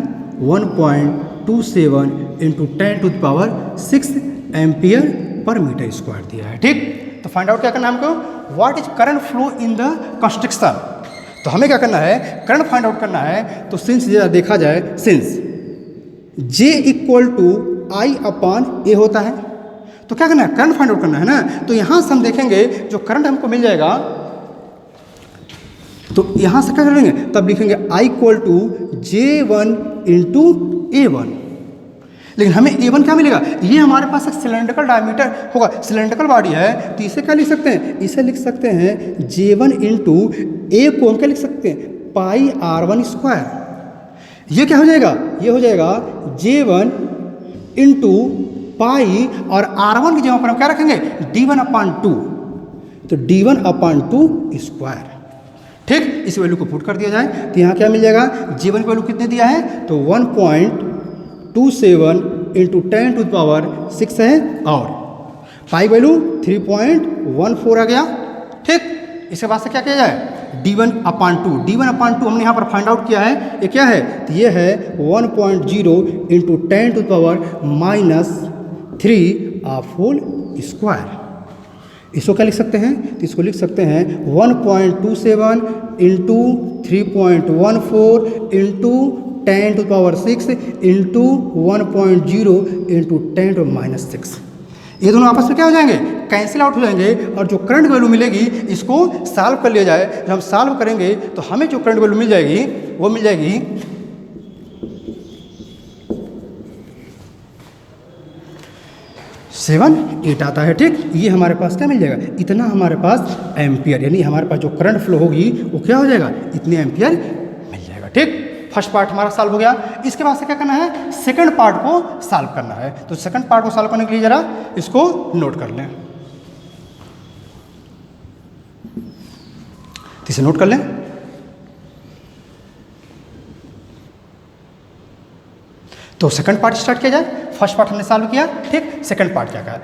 1.27 into 10⁶ ampere per metre square दिया है। ठीक, तो फाइंड आउट क्या करना है हमको, what is current flow in the construction, तो हमें क्या करना है करंट फाइंड आउट करना है, तो सिंस देखा जाए since J equal to I/A होता है, तो क्या करना है करंट फाइंड आउट करना है ना, तो यहाँ से हम देखेंगे जो करंट हमको मिल जाएगा, तो यहाँ से क्या करेंगे तब लिखेंगे I equal to J1 into A1, लेकिन हमें A1 क्या मिलेगा, ये हमारे पास एक सिलेंड्रिकल डायमीटर होगा, सिलेंड्रिकल बॉडी है, तो इसे क्या लिख सकते हैं, इसे लिख सकते हैं J1 इंटू A को हम क्या लिख सकते हैं πr1², ये क्या हो जाएगा, ये हो जाएगा J1 इंटू पाई और R1 की जगह पर हम क्या रखेंगे D1/2, तो D1/2 स्क्वायर। ठीक, इस वैल्यू को पुट कर दिया जाए तो यहाँ क्या मिल जाएगा, J1 की वैल्यू कितने दिया है, तो 1.27 इंटू 10⁶ है, और पाई वैल्यू 3.14 आ गया। ठीक, इसके बाद से क्या किया जाए D1/2 हमने यहाँ पर फाइंड आउट किया है, ये क्या है, तो ये है 1.0 इंटू 10⁻³ इसको क्या लिख सकते हैं, तो इसको लिख सकते हैं 1.27 इंटू 3.14 इंटू 10⁻6 इंटू 1.0 इंटू 10⁻6, ये दोनों आपस में क्या हो जाएंगे कैंसिल आउट हो जाएंगे, और जो करंट वैल्यू मिलेगी इसको सॉल्व कर लिया जाए, जब हम सॉल्व करेंगे तो हमें जो करंट वैल्यू मिल जाएगी वो मिल जाएगी 7.8 आता है। ठीक, ये हमारे पास क्या मिल जाएगा, इतना हमारे पास एम्पियर, यानी हमारे पास जो करंट फ्लो होगी वो क्या हो जाएगा, इतने एम्पियर मिल जाएगा। ठीक, फर्स्ट पार्ट हमारा सॉल्व हो गया, इसके बाद से क्या करना है सेकंड पार्ट को सॉल्व करना है, तो सेकंड पार्ट को सॉल्व करने के लिए जरा इसको नोट कर लें, तो इसे नोट कर लें। तो सेकंड पार्ट स्टार्ट किया जाए, फर्स्ट पार्ट हमने सॉल्व किया। ठीक, सेकंड पार्ट क्या कहा,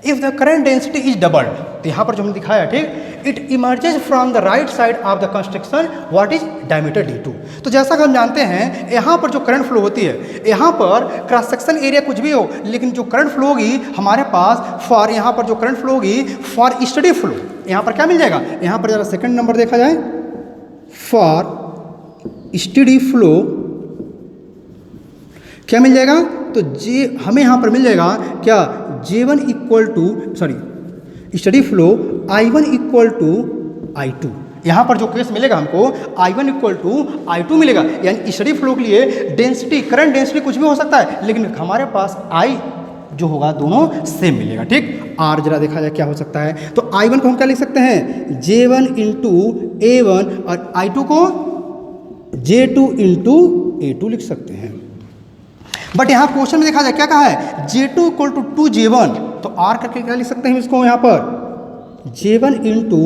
if the current density is doubled, तो यहाँ पर जो हमने दिखाया, ठीक, it emerges from the right side of the construction what is diameter D2, तो जैसा कि हम जानते हैं यहाँ पर जो करंट फ्लो होती है, यहाँ पर क्रॉस सेक्शन एरिया कुछ भी हो, लेकिन जो करंट फ्लो होगी हमारे पास फॉर, यहाँ पर जो करंट फ्लो होगी फॉर स्टडी फ्लो, यहाँ पर क्या मिल जाएगा, यहाँ पर जरा सेकंड नंबर देखा जाए, फॉर स्टडी फ्लो क्या मिल जाएगा, तो हमें यहाँ पर मिल जाएगा क्या J1 equal to steady flow I1 equal to I2, यहाँ पर जो केस मिलेगा हमको I1 इक्वल टू I2 मिलेगा, यानी स्टडी फ्लो के लिए डेंसिटी, करंट डेंसिटी कुछ भी हो सकता है, लेकिन हमारे पास I जो होगा दोनों सेम मिलेगा। ठीक, R जरा देखा जाए क्या हो सकता है, तो I1 को हम क्या लिख सकते हैं J1 इंटू A1 और I2 को J2 इंटू A2 लिख सकते हैं, बट यहाँ क्वेश्चन में देखा जाए क्या कहा है J2 इक्वल टू 2J1, तो R करके क्या लिख सकते हैं इसको, यहाँ पर J1 into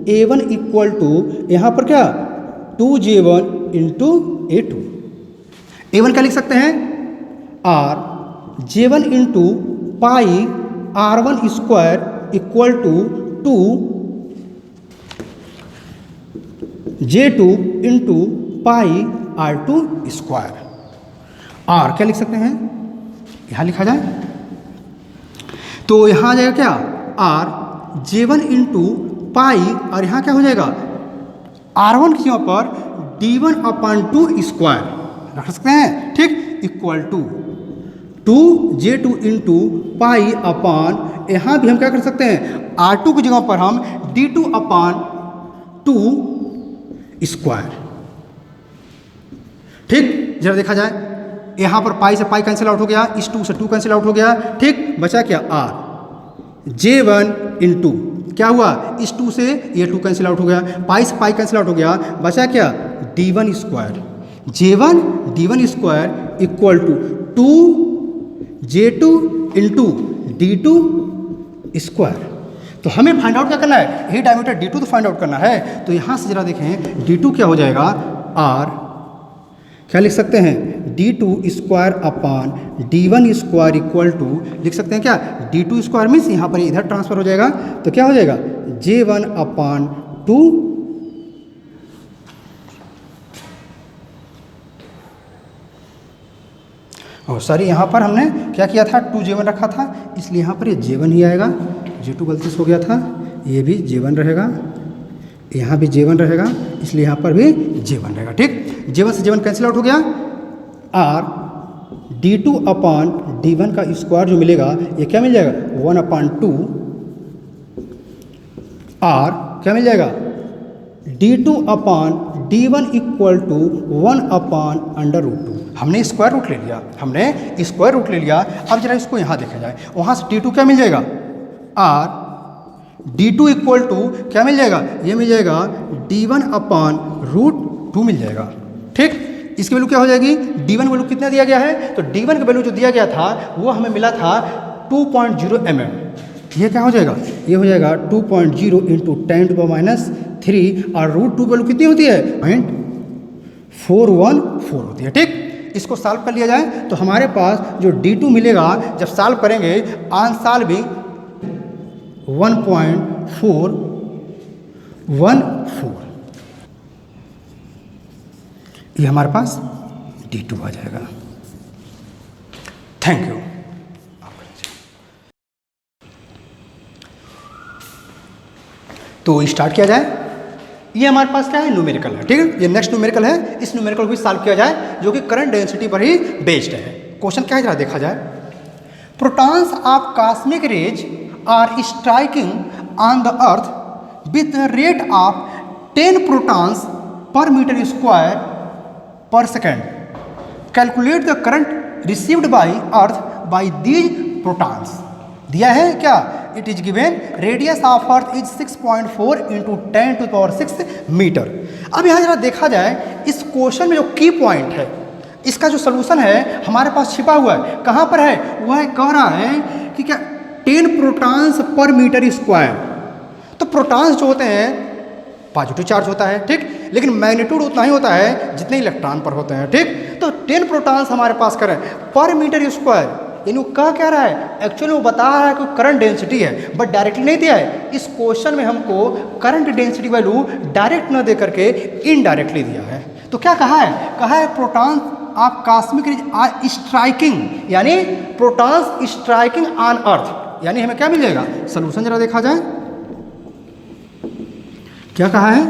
A1 equal to यहाँ पर क्या 2J1 इंटू A2, A1 क्या लिख सकते हैं R J1 into pi R1² equal to 2 J2 into pi R2 square. R क्या लिख सकते हैं, यहाँ लिखा जाए तो यहाँ आ जाएगा क्या, आर J1 इंटू पाई, और यहाँ क्या हो जाएगा R1 की जगह पर D1 अपॉन 2 स्क्वायर रख सकते हैं, ठीक, equal to 2J2 into pi upon, यहाँ भी हम क्या कर सकते हैं R2 की जगह पर हम D2 अपॉन 2 स्क्वायर, ठीक। जरा देखा जाए, यहाँ पर पाई से पाई कैंसिल आउट हो गया, इस 2 से 2 कैंसिल आउट हो गया, ठीक, बचा क्या R J1 इंटू क्या हुआ, इस 2 से ये 2 कैंसिल आउट हो गया, पाई से पाई कैंसिल आउट हो गया, बचा क्या D1 square, J1 D1 square equal to 2J2 into D2 square. तो हमें फाइंड आउट क्या करना है, यही डायमीटर D2 तो फाइंड आउट करना है। तो यहाँ से जरा देखें D2 क्या हो जाएगा, R क्या लिख सकते हैं D2 square upon D1 square equal to, लिख सकते हैं क्या D2 स्क्वायर मीन्स यहाँ पर इधर ट्रांसफर हो जाएगा, तो क्या हो जाएगा J1 अपॉन 2 और सॉरी यहाँ पर हमने क्या किया था 2J1 रखा था, इसलिए यहाँ पर ये J1 ही आएगा, J2 गलती से हो गया था, ये भी J1 रहेगा, यहाँ भी J1 रहेगा, इसलिए यहाँ पर भी J1 रहेगा, ठीक। J1 से J1 कैंसिल आउट हो गया, R D2 अपॉन D1 का स्क्वायर जो मिलेगा ये क्या मिल जाएगा 1 अपॉन 2, R क्या मिल जाएगा D2 upon D1 equal to 1 upon under root 2। हमने स्क्वायर रूट ले लिया, हमने स्क्वायर रूट ले लिया। अब जरा इसको यहाँ देखा जाए, वहाँ से D2 क्या मिल जाएगा, R D2 इक्वल टू क्या मिल जाएगा, ये मिल जाएगा D1 अपॉन रूट 2 मिल जाएगा, ठीक। इसकी वैल्यू क्या हो जाएगी, D1 वैल्यू कितना दिया गया है, तो D1 का वैल्यू जो दिया गया था वो हमें मिला था 2.0 mm, ये क्या हो जाएगा, ये हो जाएगा 2.0 इंटू 10⁻³ और रूट 2 वैल्यू कितनी होती है 0.414 होती है, ठीक। इसको सॉल्व कर लिया जाए तो हमारे पास जो D2 मिलेगा, जब सॉल्व करेंगे आंसर भी 1.414, ये हमारे पास D2 आ जाएगा। Thank you. तो स्टार्ट किया जाए, ये हमारे पास क्या है न्यूमेरिकल है, ठीक है, ये नेक्स्ट न्यूमेरिकल है, इस न्यूमेरिकल को भी सॉल्व किया जाए जो कि करंट डेंसिटी पर ही बेस्ड है। क्वेश्चन क्या है जरा देखा जाए, protons of cosmic rays are striking on the earth with the rate of 10 protons per metre square per second, calculate the current received by earth by these protons. दिया है क्या, it is given radius of earth is 6.4 into 10⁶ metre. अब यहाँ जरा देखा जाए, इस क्वेश्चन में जो की पॉइंट है, इसका जो सोल्यूशन है हमारे पास छिपा हुआ है, कहाँ पर है, वह कह रहा है कि क्या 10 प्रोटॉन्स पर मीटर स्क्वायर। तो प्रोटॉन्स जो होते हैं पॉजिटिव चार्ज होता है, ठीक, लेकिन मैग्नीट्यूड उतना ही होता है जितने इलेक्ट्रॉन पर होते हैं, ठीक। तो 10 प्रोटॉन्स हमारे पास करें पर मीटर स्क्वायर, यानी वो क्या रहा है, एक्चुअली वो बता रहा है कि करंट डेंसिटी है, बट डायरेक्टली नहीं दिया है। इस क्वेश्चन में हमको करंट डेंसिटी वैल्यू डायरेक्ट न दे करके इनडायरेक्टली दिया है। तो क्या कहा है protons of cosmic rays are striking, यानी प्रोटॉन्स स्ट्राइकिंग ऑन अर्थ, यानी हमें क्या मिल जाएगा, सोल्यूशन जरा देखा जाए क्या कहा है,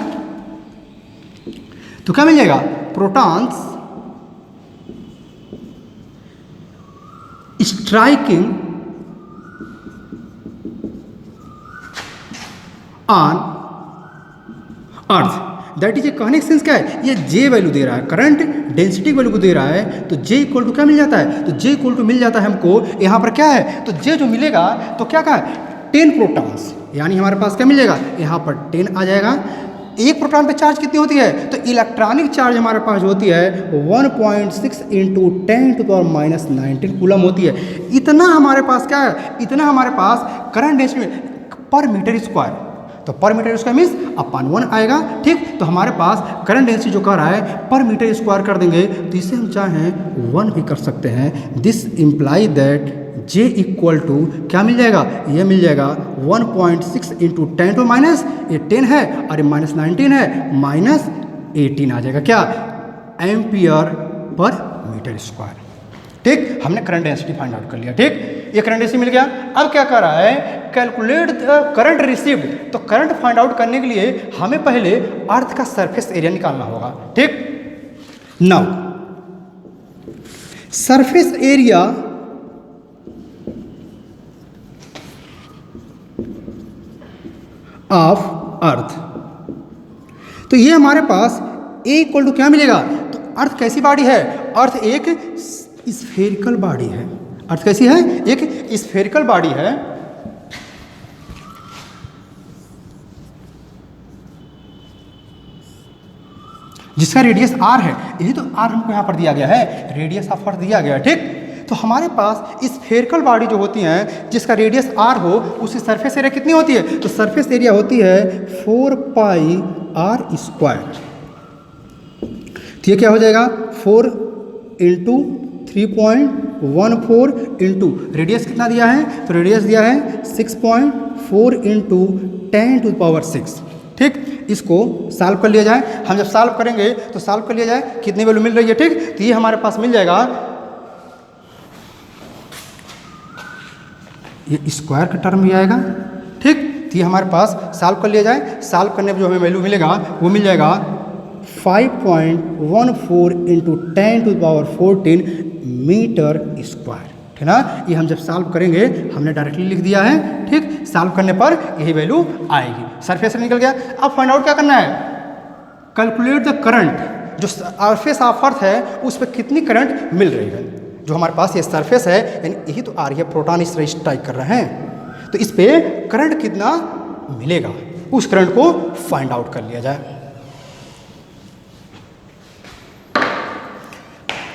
तो क्या मिल जाएगा, protons striking on earth, that is a कहने का सेंस क्या है, ये J वैल्यू दे रहा है, करंट डेंसिटी वैल्यू को दे रहा है, तो J इक्वल टू क्या मिल जाता है, तो J इक्वल टू मिल जाता है हमको यहाँ पर क्या है, तो J जो मिलेगा तो क्या कहा है 10 प्रोटॉन्स, यानी हमारे पास क्या मिलेगा, यहाँ पर 10 आ जाएगा। एक प्रोटॉन पे चार्ज कितनी होती है, तो इलेक्ट्रॉनिक चार्ज हमारे पास होती है 1.6 इंटू 10⁻⁹ कूलम होती है। इतना हमारे पास क्या है, इतना हमारे पास करंट डेंसिटी पर मीटर स्क्वायर, तो पर मीटर स्क्वायर मीन्स अपॉन 1 आएगा, ठीक। तो हमारे पास करंट डेंसिटी जो कह रहा है पर मीटर स्क्वायर कर देंगे, तो इसे हम चाहें 1 भी कर सकते हैं। This imply that J equal to क्या मिल जाएगा, ये मिल जाएगा 1.6 इंटू 10⁻, ये 10 है और ये -19 है, 18 आ जाएगा क्या, एम्पियर पर मीटर स्क्वायर। ठीक, हमने करंट डेंसिटी फाइंड आउट कर लिया। ठीक, ये करंट डेंसिटी मिल गया। अब क्या कर रहा है, कैलकुलेट द करंट रिसीव्ड। तो करंट फाइंड आउट करने के लिए हमें पहले अर्थ का सरफेस एरिया निकालना होगा। ठीक, now surface area of earth, तो ये हमारे पास A इक्वल टू क्या मिलेगा, तो अर्थ कैसी बॉडी है, अर्थ एक स्फेरिकल बॉडी है। अर्थ कैसी है, एक स्फेरिकल बॉडी है जिसका रेडियस r है। यही तो r हमको यहाँ पर दिया गया है, रेडियस ऑफ अर्थ दिया गया है। ठीक, तो हमारे पास स्फेरिकल बॉडी जो होती हैं जिसका रेडियस r हो, उसकी सरफेस एरिया कितनी होती है, तो सरफेस एरिया होती है 4 पाई r स्क्वायर। तो ये क्या हो जाएगा, 4 इंटू 3.14 इंटू रेडियस कितना दिया है, तो रेडियस दिया है 6.4 इंटू 10⁶। ठीक, इसको सॉल्व कर लिया जाए। हम जब सॉल्व करेंगे तो सॉल्व कर लिया जाए कितनी वैल्यू मिल रही है। ठीक, तो ये हमारे पास मिल जाएगा, ये स्क्वायर का टर्म भी आएगा। ठीक, तो ये हमारे पास सॉल्व कर लिया जाए। सॉल्व करने पर जो हमें वैल्यू मिलेगा वो मिल जाएगा 5.14 इंटू 10⁻14 मीटर स्क्वायर। ठीक ना, ये हम जब सॉल्व करेंगे हमने डायरेक्टली लिख दिया है। ठीक, सॉल्व करने पर यही वैल्यू आएगी। सरफेस निकल गया। अब फाइंड आउट क्या करना है, कैलकुलेट द करंट। जो सरफेस ऑफ अर्थ है उस पर कितनी करंट मिल रही है। जो हमारे पास ये सरफेस है, यानी यही तो आ रही है, प्रोटॉन इस तरह स्ट्राइक कर रहे हैं, तो इस पर करंट कितना मिलेगा, उस करंट को फाइंड आउट कर लिया जाए।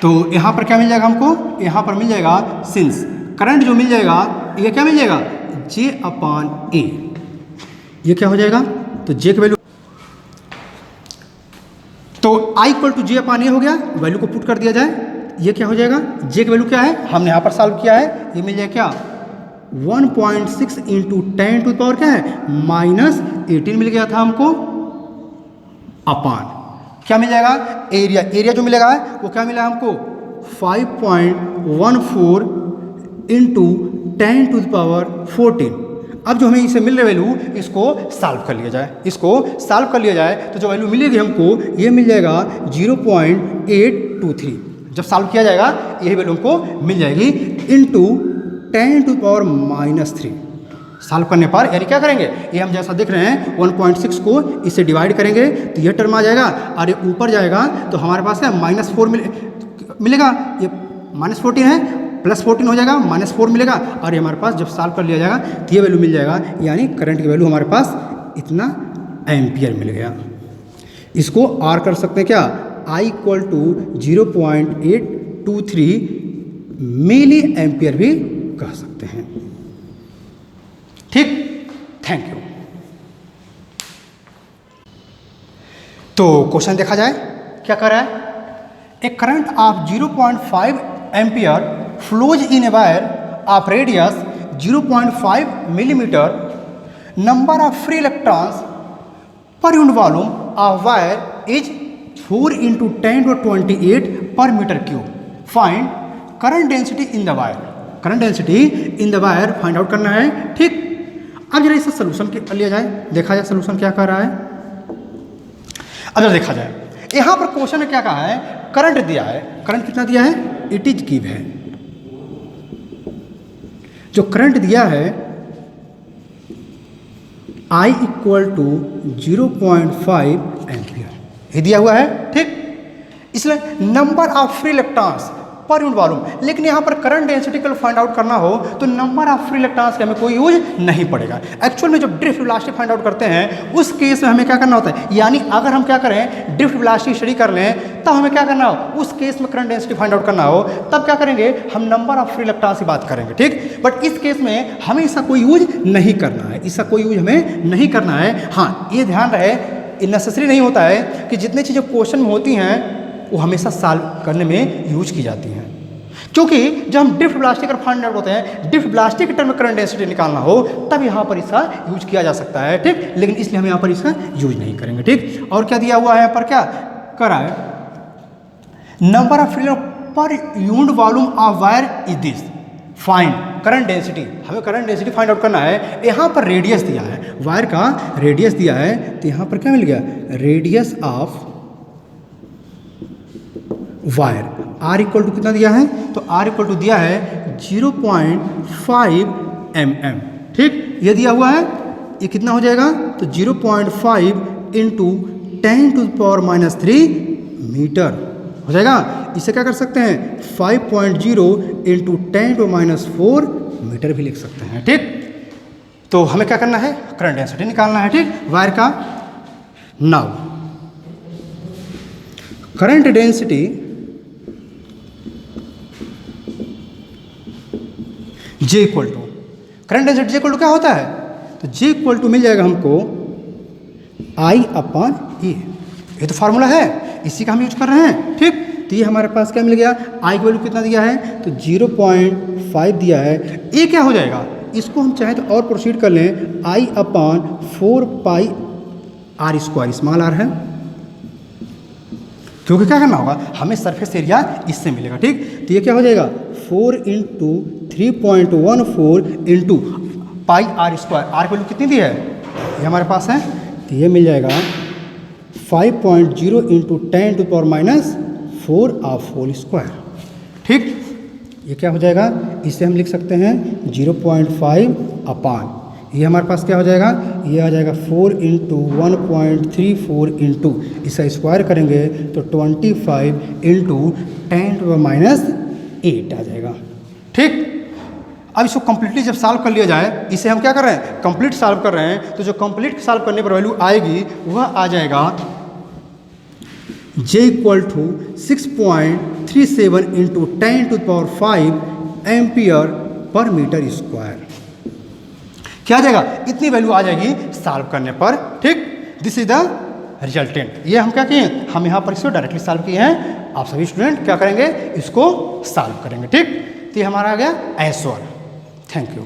तो यहाँ पर क्या मिल जाएगा हमको, यहाँ पर मिल जाएगा सिंस करंट जो मिल जाएगा ये क्या मिल जाएगा, J/A। ये क्या हो जाएगा, तो J की वैल्यू, तो I इक्वल टू J/A हो गया। वैल्यू को पुट कर दिया जाए, ये क्या हो जाएगा, J की वैल्यू क्या है, हमने यहाँ पर सॉल्व किया है, ये मिल जाएगा क्या 1.6 इंटू 10⁻ क्या है -18 मिल गया था हमको, अपान क्या मिल जाएगा, एरिया। एरिया जो मिलेगा वो क्या मिला हमको 5.14 इंटू 10⁻14। अब जो हमें इसे मिल रही वैल्यू, इसको सॉल्व कर लिया जाए। इसको सॉल्व कर लिया जाए तो जो वैल्यू मिलेगी हमको, ये मिल जाएगा 0.823। जब सॉल्व किया जाएगा यही वैल्यू हमको मिल जाएगी इंटू 10⁻³ सॉल्व करने पर, यानी क्या करेंगे, ये हम जैसा देख रहे हैं 1.6 को इससे डिवाइड करेंगे तो ये टर्म आ जाएगा, और ये ऊपर जाएगा तो हमारे पास है -4 मिलेगा। ये -14 है, +14 हो जाएगा, -4 मिलेगा, और ये हमारे पास जब सॉल्व कर लिया जाएगा तो ये वैल्यू मिल जाएगा, यानी करंट की वैल्यू हमारे पास इतना एम्पियर मिल गया। इसको R कर सकते हैं क्या, I equal to 0.823 milli ampere भी कह सकते हैं। ठीक, थैंक यू। तो क्वेश्चन देखा जाए क्या कर रहा है, a current of 0.5 ampere flows in a wire of radius 0.5 millimetre, number of free electrons per unit volume of wire is 4 into 10⁻28 per metre cube. Find current density in the wire. Current density in the wire find out करना है। ठीक, अब जरा इसे सोल्यूशन के लिया जाए, देखा जाए सोल्यूशन क्या कर रहा है। अब जरा देखा जाए, यहाँ पर क्वेश्चन में क्या कहा है, करंट दिया है, करंट कितना दिया है, इट इज गिव है। जो करंट दिया है I इक्वल टू 0.5 एम्पियर, ये दिया हुआ है। ठीक, इसलिए number of free electrons per unit volume, लेकिन यहाँ पर करंट डेंसिटी को फाइंड आउट करना हो तो नंबर ऑफ फ्री इलेक्ट्रॉन्स का हमें कोई यूज नहीं पड़ेगा। एक्चुअल में जब ड्रिफ्ट वेलोसिटी फाइंड आउट करते हैं उस केस में हमें क्या करना होता है, यानी अगर हम क्या करें ड्रिफ्ट वेलोसिटी स्टडी कर लें तब हमें क्या करना हो, उस केस में करंट डेंसिटी फाइंड आउट करना हो तब क्या करेंगे, हम नंबर ऑफ फ्री इलेक्ट्रॉन्स की बात करेंगे। ठीक, बट इस केस में हमें इसका कोई यूज नहीं करना है, इसका कोई यूज हमें नहीं करना है। हाँ, ये ध्यान रहे, ये नेसेसरी नहीं होता है कि जितनी चीज़ें क्वेश्चन में होती हैं वो हमेशा सॉल्व करने में यूज की जाती हैं। क्योंकि जब हम ड्रिफ्ट वेलोसिटी का फाइंड आउट होते हैं, ड्रिफ्ट वेलोसिटी के टर्म में करंट डेंसिटी निकालना हो, तब यहाँ पर इसका यूज किया जा सकता है, ठीक। लेकिन इसलिए हम यहाँ पर इसका यूज नहीं करेंगे, ठीक। और क्या दिया हुआ है यहाँ पर, क्या करा है, नंबर ऑफ फ्रीडम पर unit volume of wire is this, find current density. हमें करंट डेंसिटी फाइंड आउट करना है। यहाँ पर रेडियस दिया है, वायर का रेडियस दिया है, तो यहाँ पर क्या मिल गया, radius of wire R equal to कितना दिया है, तो आर इक्वल टू दिया है 0.5 mm, ठीक। ये दिया हुआ है, ये कितना हो जाएगा, तो 0.5 इंटू 10⁻³ मीटर हो जाएगा। इसे क्या कर सकते हैं, 5.0 इंटू 10⁻⁴ मीटर भी लिख सकते हैं, ठीक। तो हमें क्या करना है, करंट डेंसिटी निकालना है, ठीक, वायर का। Now current density J equal to, current density J equal to क्या होता है, तो J इक्वल टू मिल जाएगा हमको I/E। ये तो फार्मूला है, इसी का हम यूज कर रहे हैं, ठीक। तो ये हमारे पास क्या मिल गया, I की वैल्यू कितना दिया है, तो 0.5 दिया है। ये क्या हो जाएगा, इसको हम चाहे तो और प्रोसीड कर लें, I/4πr², स्मॉल r है, क्योंकि क्या करना होगा, हमें सरफेस एरिया इससे मिलेगा, ठीक। तो ये क्या हो जाएगा, 4 इंटू 3.14 इंटू πr², आर की वैल्यू कितनी दी है, ये हमारे पास है, तो ये मिल जाएगा 5.0 इंटू 10⁻⁴ ठीक। ये क्या हो जाएगा, इसे हम लिख सकते हैं 0.5 अपान, ये हमारे पास क्या हो जाएगा, ये आ जाएगा 4 इंटू 1.34 इंटू, इसे स्क्वायर करेंगे तो 25 इंटू 10⁻⁸ आ जाएगा, ठीक। अब इसको कंप्लीटली जब सॉल्व कर लिया जाए, इसे हम क्या कर रहे हैं, कंप्लीट सॉल्व कर रहे हैं, तो जो कंप्लीट सॉल्व करने पर वैल्यू आएगी वह आ जाएगा J equal to 6.37 into 10⁵ ampere per metre square. क्या आ जाएगा, इतनी वैल्यू आ जाएगी सॉल्व करने पर, ठीक। This is the resultant. ये हम क्या किए, हम यहाँ पर इसको डायरेक्टली सॉल्व किए हैं। आप सभी स्टूडेंट क्या करेंगे, इसको सॉल्व करेंगे, ठीक। तो ये हमारा आ गया आंसर। Thank you.